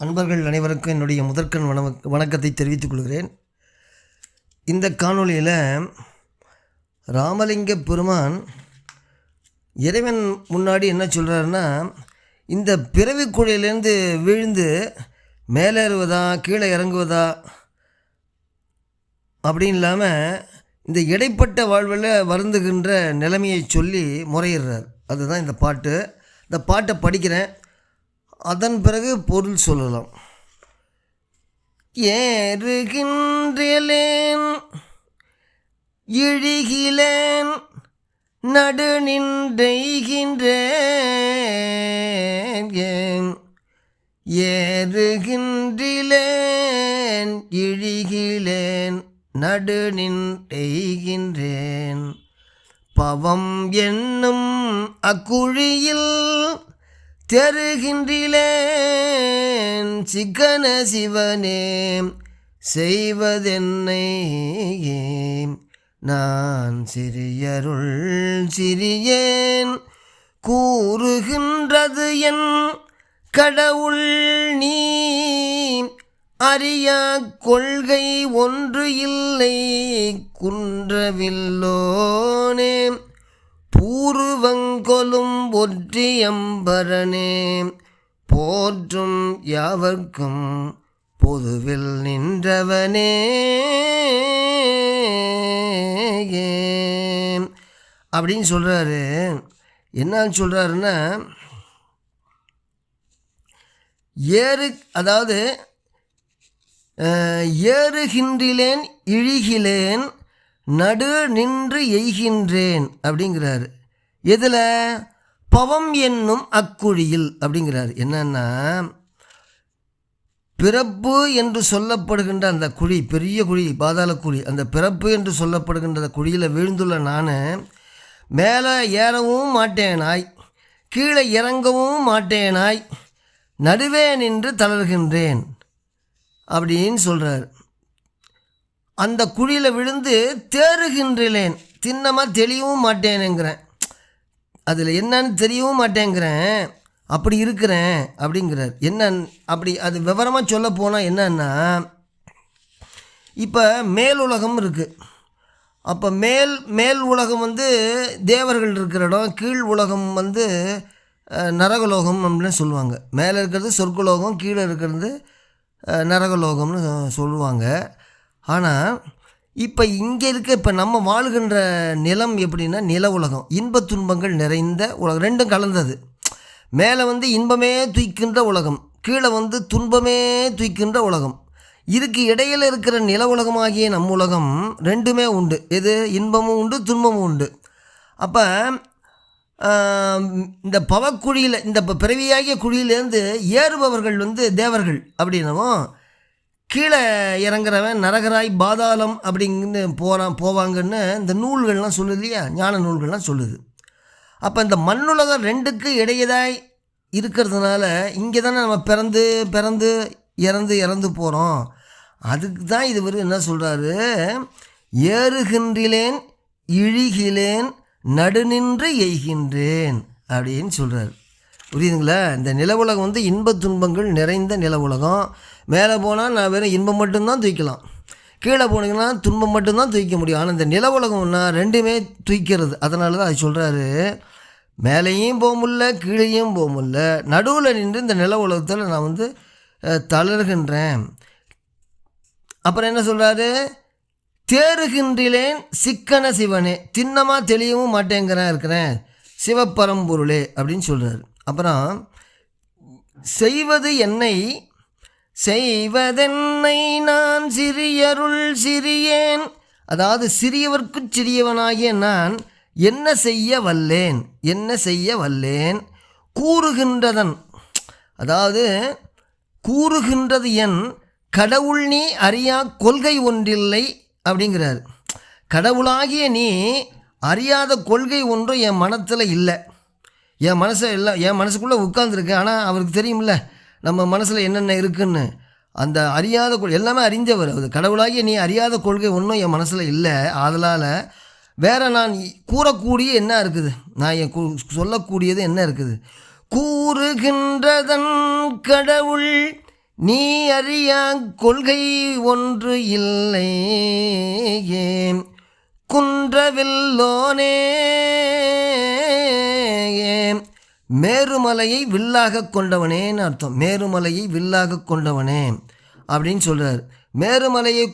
அன்பர்கள் அனைவருக்கும் என்னுடைய முதற்கண் வணக்கத்தை தெரிவித்துக் கொள்கிறேன். இந்த காணொளியில் ராமலிங்க பெருமான் இறைவன் முன்னாடி என்ன சொல்கிறாருன்னா, இந்த பிறவி குழியிலேருந்து விழுந்து மேலேறுவதா கீழே இறங்குவதா அப்படின்னு இல்லாமல் இந்த இடைப்பட்ட வாழ்வில் வருந்துகின்ற நிலைமையை சொல்லி முறையிடுறார். அதுதான் இந்த பாட்டு. இந்த பாட்டை படிக்கிறேன், அதன் பிறகு பொருள் சொல்லலாம். ஏறுகின்றேன் இழிகிலேன் நடு நின்றேன், ஏறுகின்றேன் இழிகிலேன் நடு நின்றேன், பவம் என்னும் அக்குழியில் தெருகின்றேன், சிக்கன சிவனே செய்வதென்னை, நான் சிறியருள் சிறியேன் கூறுகின்றது என் கடவுள், நீ அறியா கொள்கை ஒன்று இல்லை குன்றவில்லோனே, பூர்வங்கொலும் ஒற்றியம்பரனே போற்றும் யாவர்க்கும் பொதுவில் நின்றவனே. அப்படின்னு சொல்கிறாரு. என்னன்னு சொல்கிறாருன்னா, அதாவது ஏறுகின்றேன் இழிகிலேன் நடு நின்று எய்கின்றேன் அப்படிங்கிறாரு. எதில்? பவம் என்னும் அக்குழியில் அப்படிங்கிறாரு. என்னன்னா, பிறப்பு என்று சொல்லப்படுகின்ற அந்த குழி, பெரிய குழி, பாதாள குழி, அந்த பிறப்பு என்று சொல்லப்படுகின்ற அந்த குழியில் வீழ்ந்துள்ள நான் மேலே ஏறவும் மாட்டேனாய் கீழே இறங்கவும் மாட்டேனாய் நடுவே நின்று தளர்கின்றேன் அப்படின்னு சொல்கிறார். அந்த குழியில் விழுந்து தேறுகின்றேன், தின்னமாக தெளியவும் மாட்டேனுங்கிறேன், அதில் என்னன்னு தெரியவும் மாட்டேங்கிறேன், அப்படி இருக்கிறேன் அப்படிங்கிறார். என்ன அப்படி அது விவரமாக சொல்ல போனால் என்னன்னா, இப்போ மேல் உலகம் இருக்குது. அப்போ மேல் உலகம் தேவர்கள் இருக்கிற இடம், கீழ் உலகம் நரகலோகம் அப்படின்னு சொல்லுவாங்க. மேலே இருக்கிறது சொர்க்கலோகம், கீழே இருக்கிறது நரகலோகம்னு சொல்லுவாங்க. ஆனால் இப்போ இங்கே இப்போ நம்ம வாழ்கின்ற நிலம் எப்படின்னா, நில உலகம், இன்பத் துன்பங்கள் நிறைந்த உலகம், ரெண்டும் கலந்தது. மேலே இன்பமே தூய்க்கின்ற உலகம், கீழே துன்பமே தூய்க்கின்ற உலகம். இதுக்கு இடையில் இருக்கிற நில உலகமாகிய நம் உலகம் ரெண்டுமே உண்டு. எது? இன்பமும் உண்டு, துன்பமும் உண்டு. அப்போ இந்த பவக்குழியில், இந்த பிறவியாகிய குழியிலேருந்து ஏறுபவர்கள் தேவர்கள் அப்படின்னவும், கீழே இறங்குறவன் நரகராய் பாதாளம் அப்படிங்கன்னு போவாங்கன்னு இந்த நூல்கள்லாம் சொல்லுது இல்லையா, ஞான நூல்கள்லாம் சொல்லுது. அப்போ இந்த மண்ணுலகம் ரெண்டுக்கு இடையதாய் இருக்கிறதுனால இங்கே தானே நம்ம பிறந்து இறந்து போகிறோம். அதுக்கு தான் இது என்ன சொல்கிறாரு, ஏறுகின்றேன் இழிகிலேன் நடுநின்று எய்கின்றேன் அப்படின்னு சொல்கிறார். புரியுதுங்களா? இந்த நில உலகம் இன்பத் துன்பங்கள் நிறைந்த நில உலகம். மேலே போனால் நான் வெறும் இன்பம் மட்டும்தான் தூக்கலாம், கீழே போனீங்கன்னா துன்பம் மட்டும்தான் தூக்க முடியும். ஆனால் இந்த நில உலகம்னா ரெண்டுமே தூக்கிறது. அதனால தான் அது சொல்கிறாரு, மேலேயும் போக முடியல கீழேயும் போக முடியல, நடுவில் நின்று இந்த நில உலகத்தில் நான் தளர்கின்றேன். அப்புறம் என்ன சொல்கிறாரு, தேறுகின்றேன் சிக்கன சிவனே, தின்னமாக தெளியவும் மாட்டேங்கிறேன் இருக்கிறேன் சிவப்பரம்பொருளே அப்படின்னு சொல்கிறார். அப்புறம் செய்வதென்னை நான் சிறியருள் சிறியேன், அதாவது சிறியவர்க்கு சிறியவனாகிய நான் என்ன செய்ய வல்லேன் கூறுகின்றதன், அதாவது கூறுகின்றது என் கடவுள், நீ அறியா கொள்கை ஒன்றில்லை அப்படிங்கிறார். கடவுளாகிய நீ அறியாத கொள்கை ஒன்றும் என் மனத்தில் இல்லை, என் மனசுக்குள்ளே உட்கார்ந்துருக்கு. ஆனால் அவருக்கு தெரியுமில்ல நம்ம மனசில் என்னென்ன இருக்குன்னு. அந்த அறியாத எல்லாமே அறிஞ்சவர் அது. கடவுளாகிய நீ அறியாத கொள்கை ஒன்றும் என் மனசில் இல்லை. அதனால் வேறு நான் கூறக்கூடிய என்ன இருக்குது, நான் சொல்லக்கூடியது என்ன இருக்குது, கூறுகின்றதன் கடவுள் நீ அறியா கொள்கை ஒன்று இல்லை குன்றவில்லோனே. மேருமலையை வில்லாக கொண்டவனேன்னு அர்த்தம். மேருமலையை வில்லாக கொண்டவனே அப்படின்னு சொல்கிறார். மேருமலையை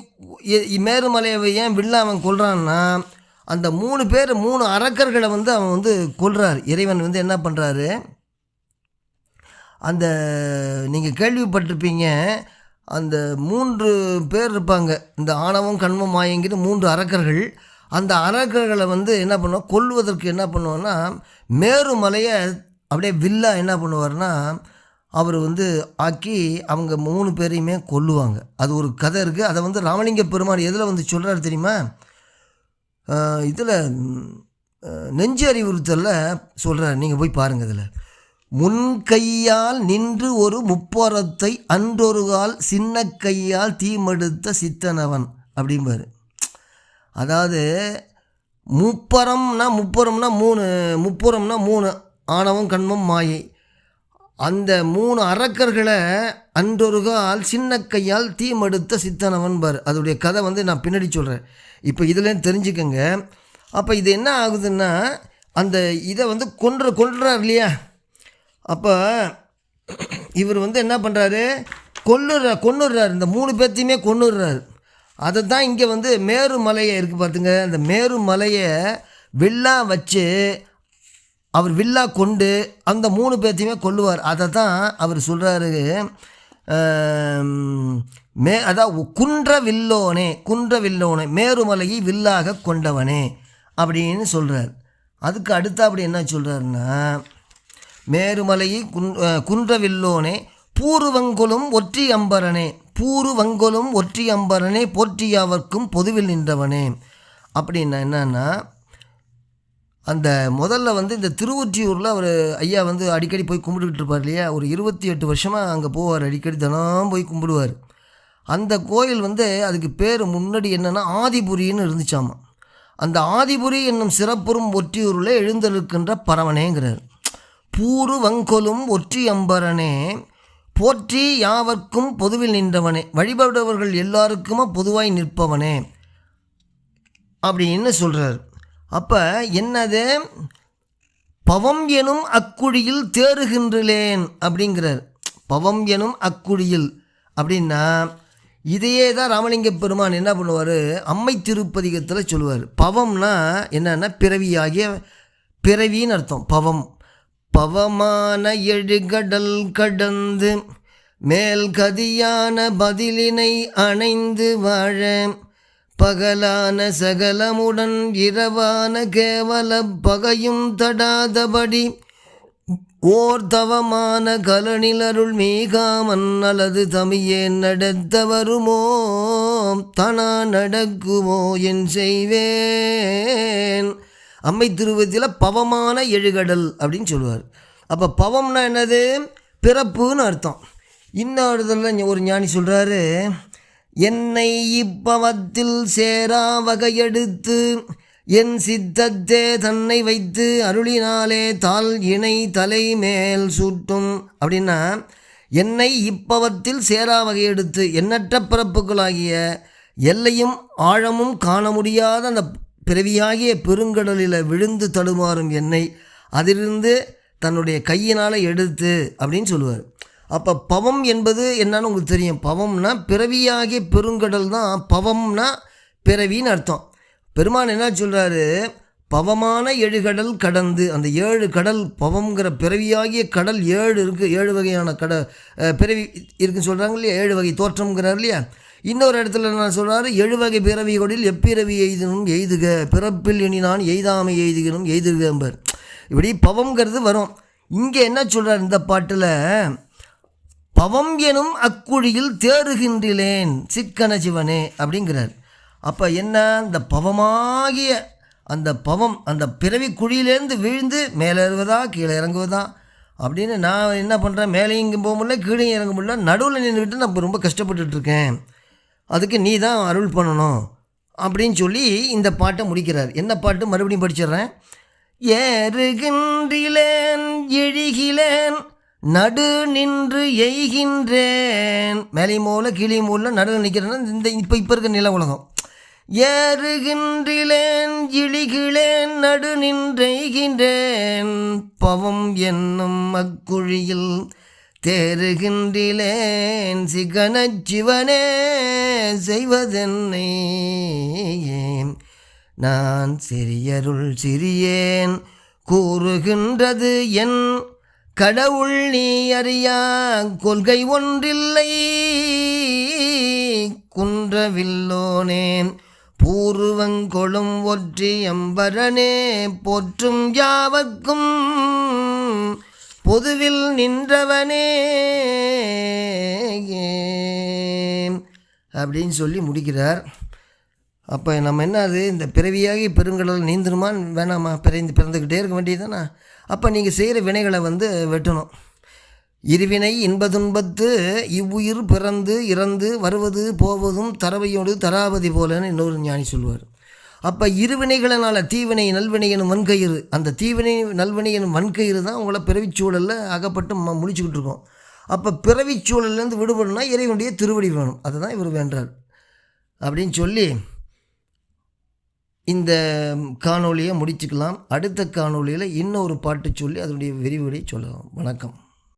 ஏன் வில்லா அவன் கொள்கிறான்னா, அந்த 3 பேர் 3 அரக்கர்களை அவன் கொல்றார். இறைவன் என்ன பண்ணுறாரு, அந்த நீங்கள் கேள்விப்பட்டிருப்பீங்க, அந்த 3 பேர் இருப்பாங்க, இந்த ஆணவம் கண்மம் மாயங்கிற 3 அரக்கர்கள். அந்த அரக்கர்களை என்ன பண்ணுவோம், கொல்வதற்கு என்ன பண்ணுவோன்னா, மேருமலையை அப்படியே வில்லா என்ன பண்ணுவார்னா அவர் ஆக்கி அவங்க 3 பேரையுமே கொல்லுவாங்க. அது ஒரு கதை இருக்குது. அதை ராமலிங்க பெருமாள் எதில் சொல்கிறார் தெரியுமா, இதில் நெஞ்சு அறிவுறுத்தலில் சொல்கிறார். நீங்கள் போய் பாருங்கள். இதில் முன் கையால் நின்று ஒரு முப்பொரத்தை அன்றொருகால் சின்ன கையால் தீமெடுத்த சித்தனவன் அப்படிம்பார். அதாவது முப்புறம்னா 3 ஆணவம் கண்மம் மாயை. அந்த 3 அரக்கர்களை அன்றொருகால் சின்ன கையால் தீமெடுத்த சித்தனவன் பார். அதோடைய கதை நான் பின்னாடி சொல்கிறேன். இப்போ இதில் தெரிஞ்சுக்கங்க. அப்போ இது என்ன ஆகுதுன்னா, அந்த இதை கொல்றார் இல்லையா. அப்போ இவர் என்ன பண்ணுறாரு, கொன்னுடுறார். இந்த 3 பேர்த்தையுமே கொன்னுடுறார். அதை தான் இங்கே மேருமலையை இருக்குது பார்த்துங்க. அந்த மேருமலையை வில்லா வச்சு அவர் வில்லா கொண்டு அந்த 3 பேர்த்தையுமே கொல்லுவார். அதை தான் அவர் சொல்கிறாரு, அதான் குன்றவில்லோனே மேருமலையை வில்லாக கொண்டவனே அப்படின்னு சொல்கிறார். அதுக்கு அடுத்த அப்படி என்ன சொல்கிறாருன்னா, மேருமலையை குன்றவில்லோனே பூருவங்கொலும் ஒற்றி அம்பரனே போற்றியாவர்க்கும் பொதுவில் நின்றவனே. அப்படின்னா என்னன்னா, அந்த முதல்ல இந்த திருவொற்றியூரில் அவர் ஐயா அடிக்கடி போய் கும்பிட்டுக்கிட்டு இருப்பார் இல்லையா. ஒரு 28 வருஷமாக அங்கே போவார். அடிக்கடி தினம் போய் கும்பிடுவார். அந்த கோயில் அதுக்கு பேர் முன்னாடி என்னென்னா ஆதிபுரின்னு இருந்துச்சாமா. அந்த ஆதிபுரி என்னும் சிறப்புறும் ஒற்றியூரில் எழுந்தெழுக்கின்ற பரவனேங்கிறார். பூருவங்கொலும் ஒற்றி அம்பரனே போற்றி யாவர்க்கும் பொதுவில் நின்றவனே, வழிபடுபவர்கள் எல்லாருக்குமா பொதுவாய் நிற்பவனே அப்படின்னு சொல்கிறார். அப்போ என்னது, பவம் எனும் அக்குழியில் தேறுகின்றேன் அப்படிங்கிறார். பவம் எனும் அக்குழியில் அப்படின்னா இதையே தான் ராமலிங்க பெருமான் என்ன பண்ணுவார், அம்மை திருப்பதிகத்தில் சொல்லுவார். பவம்னா என்னன்னா பிறவின்னு அர்த்தம். பவமான எழுகடல் கடந்து மேல் கதியான பதிலினை அணைந்து வாழ பகலான சகலமுடன் இரவான கேவல பகையும் தடாதபடி ஓர் தவமான கலனிலருள் மீகாமன் அல்லது தமியேன் நடத்த வருமோ தனா நடக்குமோ என் செய்வேன். அம்மை திருவதியில் பவமான எழுகடல் அப்படின்னு சொல்லுவார். அப்போ பவம்னா என்னது, பிறப்புன்னு அர்த்தம். இன்னொருதில் ஒரு ஞானி சொல்கிறாரு, என்னை இப்பவத்தில் சேரா வகையெடுத்து என் சித்தத்தே தன்னை வைத்து அருளினாலே தாள் இணை தலை மேல் சூட்டும். அப்படின்னா என்னை இப்பவத்தில் சேரா வகையெடுத்து எண்ணற்ற பிறப்புகளாகிய எல்லையும் ஆழமும் காண முடியாத அந்த பிறவியாகிய பெருங்கடலில் விழுந்து தடுமாறும் என்னை அதிலிருந்து தன்னுடைய கையினால் எடுத்து அப்படின்னு சொல்லுவார். அப்போ பவம் என்பது என்னன்னு உங்களுக்கு தெரியும். பவம்னா பிறவியாகிய பெருங்கடல் தான். பவம்னா பிறவின்னு அர்த்தம். பெருமான் என்ன சொல்கிறாரு, பவமான 7 கடல் கடந்து, அந்த 7 கடல் பவங்கிற பிறவியாகிய கடல் 7 இருக்குது. 7 வகையான பிறவி இருக்குன்னு சொல்கிறாங்க இல்லையா, 7 வகை தோற்றம்ங்கிறார் இல்லையா. இன்னொரு இடத்துல நான் சொல்கிறாரு, 7 வகை பிறவிகளில் எப்பிறவி எய்தனும் எய்துக பிறப்பில் இனி நான் எய்தாமை எய்துகனும் எய்துகம்பர். இப்படி பவங்கிறது வரும். இங்கே என்ன சொல்கிறார் இந்த பாட்டில், பவம் எனும் அக்குழியில் தேறுகின்றேன் சிக்கன சிவனே அப்படிங்கிறார். அப்போ என்ன, இந்த பவமாகிய அந்த பவம் அந்த பிறவி குழியிலேருந்து வீழ்ந்து மேலே ஏறுவதா கீழே இறங்குவதா அப்படின்னு நான் என்ன பண்ணுறேன், மேலேயும் போக முடியல கீழே இறங்க முடியல, நடுவில் நின்றுக்கிட்டு நான் இப்போ ரொம்ப கஷ்டப்பட்டுட்ருக்கேன், அதுக்கு நீ தான் அருள் பண்ணணும் அப்படின்னு சொல்லி இந்த பாட்டை முடிக்கிறார். என்ன பாட்டு மறுபடியும் படிச்சிடுறேன். ஏறுகின்றேன் எழிகிலேன் நடு நின்று எய்கின்றேன். மேலையும் மூல கீழையும் மூல நடுவில் நிற்கிறேன்னா இந்த இப்போ இருக்க நில உலகம். ஏறுகின்றேன் இழிகிழேன் நடு நின்றெய்கின்றேன் பவம் என்னும் அக்குழியில் தேறுகின்றேன் சிகனச் சிவனே செய்வதென்னை. நான் சிறியருள் சிறியேன் கூறுகின்றது என் கடவுள் நீ அறியா கொள்கை ஒன்றில்லை குன்றவில்லோனேன் பூர்வங்கொளும் ஒற்றி அம்பரனே போற்றும் யாவர்க்கும் பொதுவில் நின்றவனே அப்படின்னு சொல்லி முடிக்கிறார். அப்போ நம்ம என்ன அது இந்த பிறவியாகி பெருங்கடல் நீந்தணுமா வேணாமா? பிறந்துக்கிட்டே இருக்க வேண்டியதுதானே. அப்போ நீங்கள் செய்கிற வினைகளை வெட்டணும். இருவினை இன்பதுன்பத்து இவ்வுயிர் பிறந்து இறந்து வருவது போவதும் தரவையோடு தராவதி போலன்னு இன்னொரு ஞானி சொல்லுவார். அப்போ இருவினைகளினால் தீவினை நல்வினை எனும் வன்கயிறு, அந்த தீவினை நல்வினை எனும் வன்கயிறு தான் உங்களை பிறவிச்சூழலில் அகப்பட்டு முடிச்சுக்கிட்டு இருக்கோம். அப்போ பிறவிச்சூழல்லேருந்து விடுபடணும்னா இறைவனுடைய திருவடி வேணும். அதை தான் இவர் வேண்டார் அப்படின்னு சொல்லி இந்த காணொலியை முடிச்சுக்கலாம். அடுத்த காணொலியில் இன்னொரு பாட்டு சொல்லி அதனுடைய விரிவுரை சொல்லலாம். வணக்கம்.